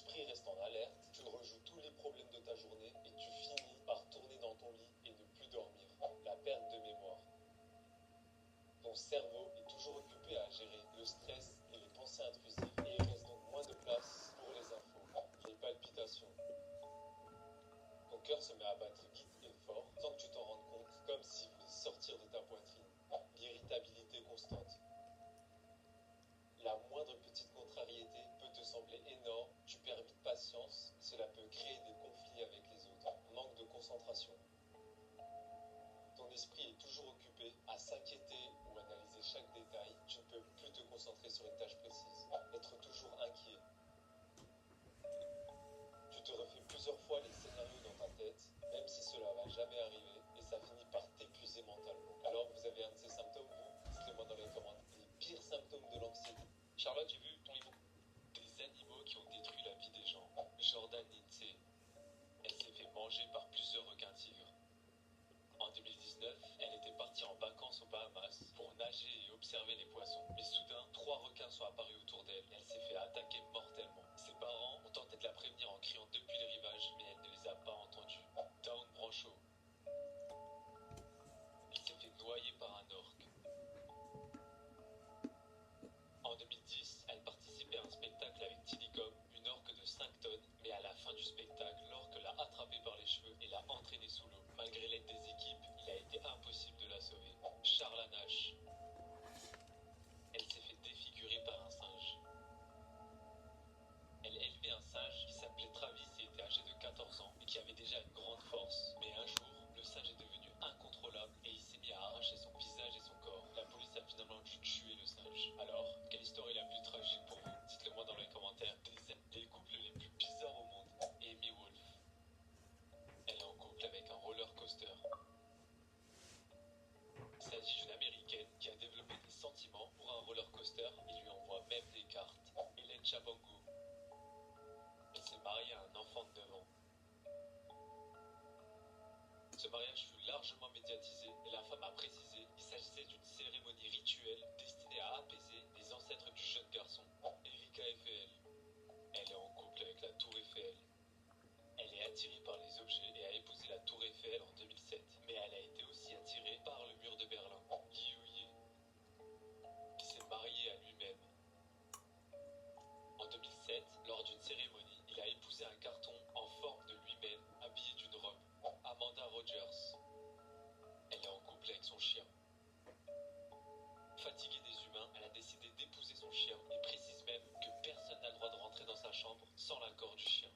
esprit reste en alerte, tu rejoues tous les problèmes de ta journée et tu finis par tourner dans ton lit et ne plus dormir. La perte de mémoire. Ton cerveau est toujours occupé à gérer le stress et les pensées intrusives et il reste donc moins de place pour les infos. Les palpitations. Ton cœur se met à battre vite et fort sans que tu t'en rendes compte, comme s'il voulait sortir de ta poitrine. L'irritabilité constante. La moindre petite contrariété peut te sembler énorme, tu perds vite patience, cela peut créer des conflits avec les autres. Manque de concentration. Ton esprit est toujours occupé à s'inquiéter ou analyser chaque détail, tu ne peux plus te concentrer sur une tâche précise. Être toujours inquiet. Tu te refais plusieurs fois les scénarios dans ta tête, même si cela va jamais arriver, et ça finit par t'épuiser mentalement. Alors vous avez un de ces symptômes, vous? Dites-le-moi dans les commentaires. Les pires symptômes de l'anxiété. Charlotte, j'ai vu ton livre. Des animaux qui ont détruit la vie des gens. Jordan Lindsay, elle s'est fait manger par plusieurs requins-tigres. En 2019, elle était partie en vacances aux Bahamas pour nager et observer les poissons. Mais soudain, 3 requins sont apparus autour d'elle et elle s'est fait attaquer mortellement. Ses parents ont tenté de la prévenir en criant depuis le rivage, mais elle ne les a pas entendus. Dawn Brancheau. Elle s'est fait noyer par un orque. En 2010, elle participait à un spectacle avec Tinicum, une orque de 5 tonnes, mais à la fin du spectacle, l'orque l'a attrapée par les cheveux et l'a entraînée sous l'eau. Malgré l'aide des équipes, il a été impossible de la sauver. Charla Nash. Elle s'est fait défigurer par un singe. Elle élevait un singe qui s'appelait Travis et était âgé de 14 ans et qui avait déjà une grande force. Mais un jour, le singe est devenu incontrôlable et il s'est mis à arracher son visage et son corps. La police a finalement dû tuer le singe. Alors, quelle histoire est la plus tragique pour vous? Dites-le moi dans les commentaires. Des couples les plus bizarres au monde. Amy Wolf. Elle est en couple avec un roller coaster. Il s'agit d'une américaine qui a développé des sentiments pour un roller coaster et lui envoie même des cartes. Hélène Chabango. Elle s'est mariée à un enfant de 9 ans. Ce mariage fut largement médiatisé et la femme a précisé qu'il s'agissait d'une cérémonie rituelle destinée à apaiser les ancêtres du jeune garçon. Erika Eiffel. Elle est en couple avec la Tour Eiffel. Elle est attirée par les objets et a épousé la Tour Eiffel en 2007. Mais elle a été aussi attirée par le mur de Berlin. Liu Ye, qui s'est marié à lui-même. En 2007, lors d'une cérémonie, il a épousé un carton en forme de lui-même, habillé d'une robe. Amanda Rogers. Elle est en couple avec son chien. Fatiguée des humains, elle a décidé d'épouser son chien et précise même que personne n'a le droit de rentrer dans sa chambre sans l'accord du chien.